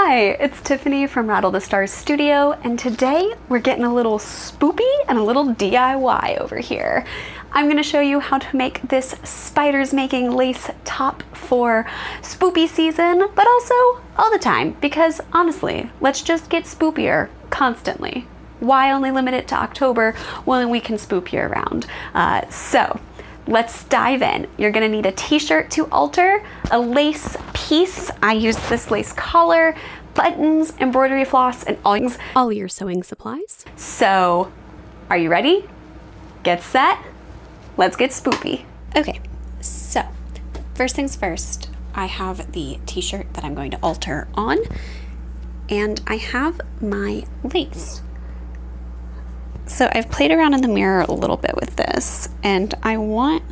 Hi, it's Tiffany from Rattle the Stars Studio, and today we're getting a little spoopy and a little DIY over here. I'm going to show you how to make this spiders making lace top for spoopy season, but also all the time, because honestly, let's just get spoopier constantly. Why only limit it to October when we can spoop year round? So let's dive in. You're gonna need a t-shirt to alter, a lace piece. I used this lace collar, buttons, embroidery floss, and all your sewing supplies. So, are you ready? Get set. Let's get spoopy. Okay, so first things first, I have the t-shirt that I'm going to alter on, and I have my lace. So I've played around in the mirror a little bit with this, and I want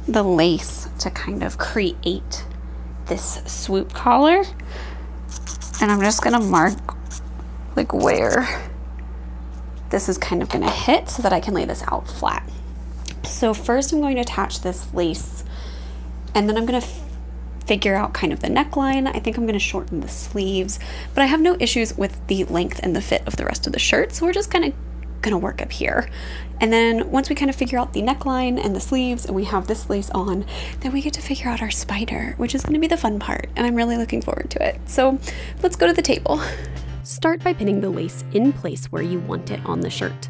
the lace to kind of create this swoop collar. And I'm just gonna mark like where this is kind of gonna hit so that I can lay this out flat. So first I'm going to attach this lace, and then I'm gonna figure out kind of the neckline. I think I'm gonna shorten the sleeves, but I have no issues with the length and the fit of the rest of the shirt, so we're just gonna work up here. And then once we kind of figure out the neckline and the sleeves and we have this lace on, then we get to figure out our spider, which is going to be the fun part, and I'm really looking forward to it. So let's go to the table. Start by pinning the lace in place where you want it on the shirt.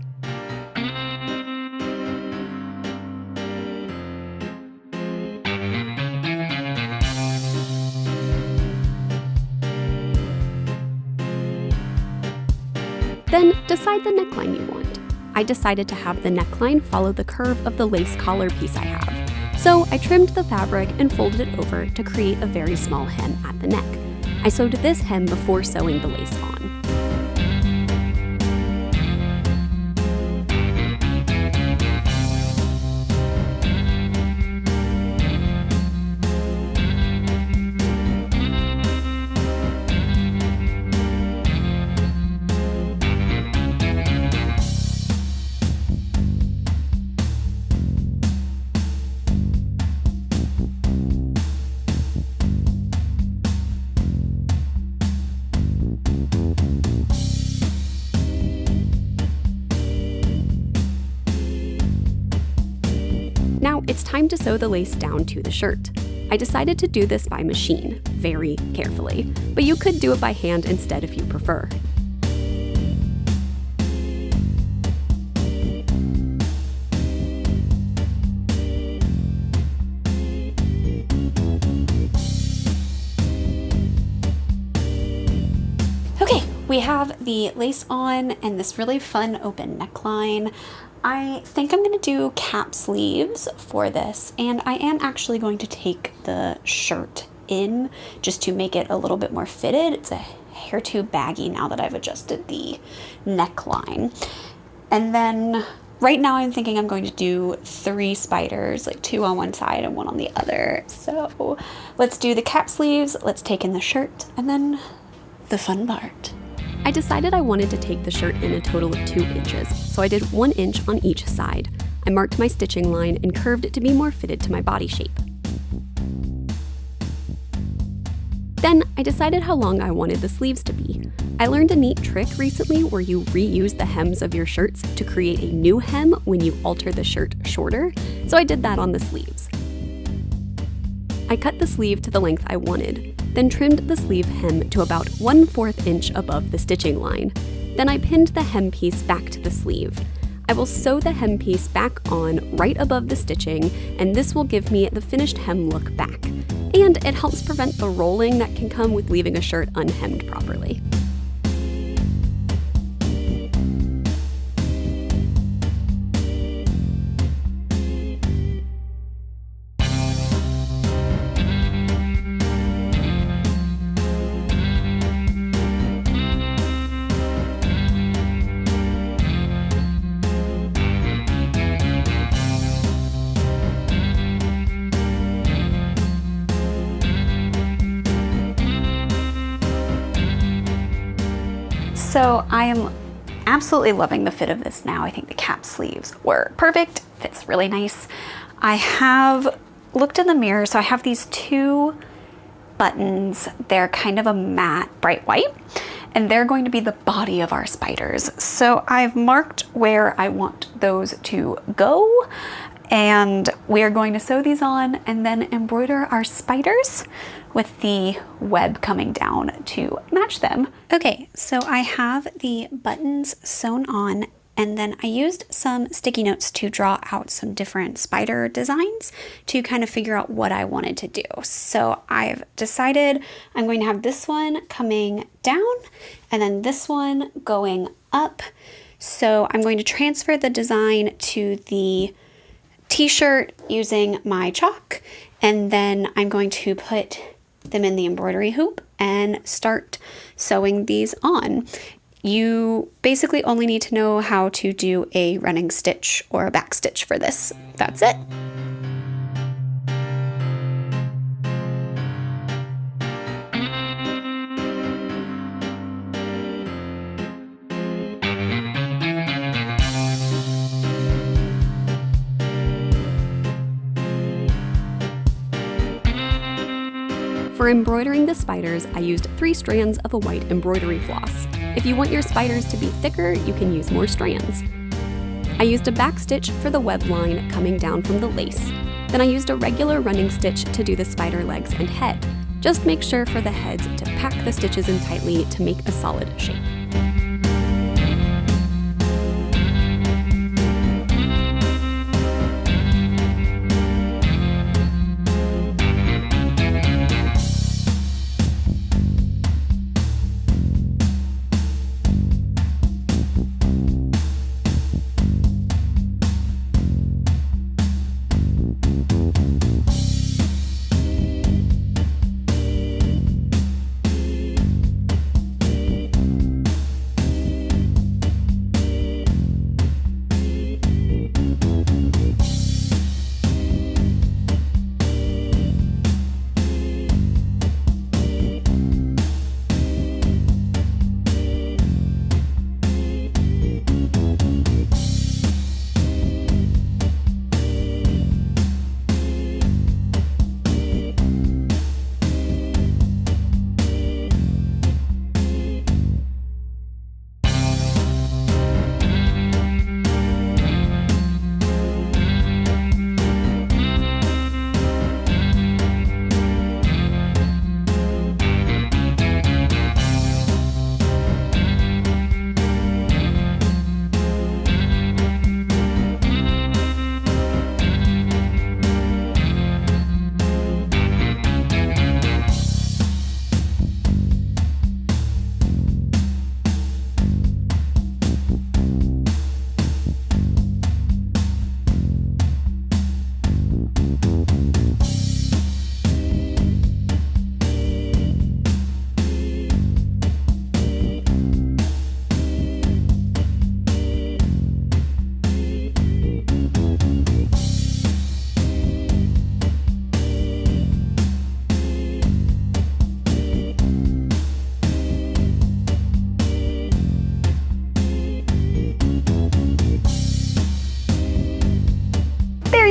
Then decide the neckline you want. I decided to have the neckline follow the curve of the lace collar piece I have. So I trimmed the fabric and folded it over to create a very small hem at the neck. I sewed this hem before sewing the lace on. Now it's time to sew the lace down to the shirt. I decided to do this by machine, very carefully, but you could do it by hand instead if you prefer. Okay, we have the lace on and this really fun open neckline. I think I'm going to do cap sleeves for this, and I am actually going to take the shirt in just to make it a little bit more fitted. It's a hair too baggy now that I've adjusted the neckline. And then right now I'm thinking I'm going to do 3 spiders, like 2 on one side and 1 on the other. So let's do the cap sleeves, let's take in the shirt, and then the fun part. I decided I wanted to take the shirt in a total of 2 inches, so I did 1 inch on each side. I marked my stitching line and curved it to be more fitted to my body shape. Then I decided how long I wanted the sleeves to be. I learned a neat trick recently where you reuse the hems of your shirts to create a new hem when you alter the shirt shorter, so I did that on the sleeves. I cut the sleeve to the length I wanted, then trimmed the sleeve hem to about 1/4 inch above the stitching line. Then I pinned the hem piece back to the sleeve. I will sew the hem piece back on right above the stitching, and this will give me the finished hem look back. And it helps prevent the rolling that can come with leaving a shirt unhemmed properly. So I am absolutely loving the fit of this now. I think the cap sleeves were perfect, fits really nice. I have looked in the mirror, so I have these 2 buttons. They're kind of a matte bright white, and they're going to be the body of our spiders. So I've marked where I want those to go, and we are going to sew these on and then embroider our spiders with the web coming down to match them. Okay, so I have the buttons sewn on, and then I used some sticky notes to draw out some different spider designs to kind of figure out what I wanted to do. So I've decided I'm going to have this one coming down and then this one going up. So I'm going to transfer the design to the t-shirt using my chalk, and then I'm going to put them in the embroidery hoop and start sewing these on. You basically only need to know how to do a running stitch or a back stitch for this. That's it. For embroidering the spiders, I used 3 strands of a white embroidery floss. If you want your spiders to be thicker, you can use more strands. I used a back stitch for the web line coming down from the lace. Then I used a regular running stitch to do the spider legs and head. Just make sure for the heads to pack the stitches in tightly to make a solid shape.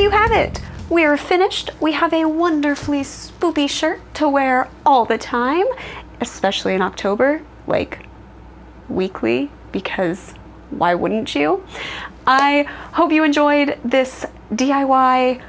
You have it. We're finished. We have a wonderfully spoopy shirt to wear all the time, especially in October, like weekly, because why wouldn't you? I hope you enjoyed this DIY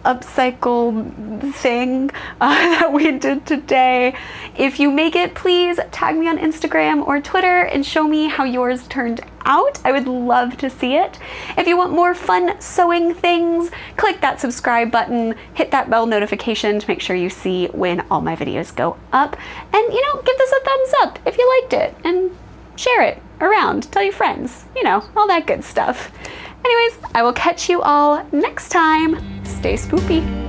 upcycle thing that we did today. If you make it, please tag me on Instagram or Twitter and show me how yours turned out. I would love to see it. If you want more fun sewing things, click that subscribe button, hit that bell notification to make sure you see when all my videos go up. And give this a thumbs up if you liked it, and share it around, tell your friends, all that good stuff. Anyways, I will catch you all next time. Stay spoopy.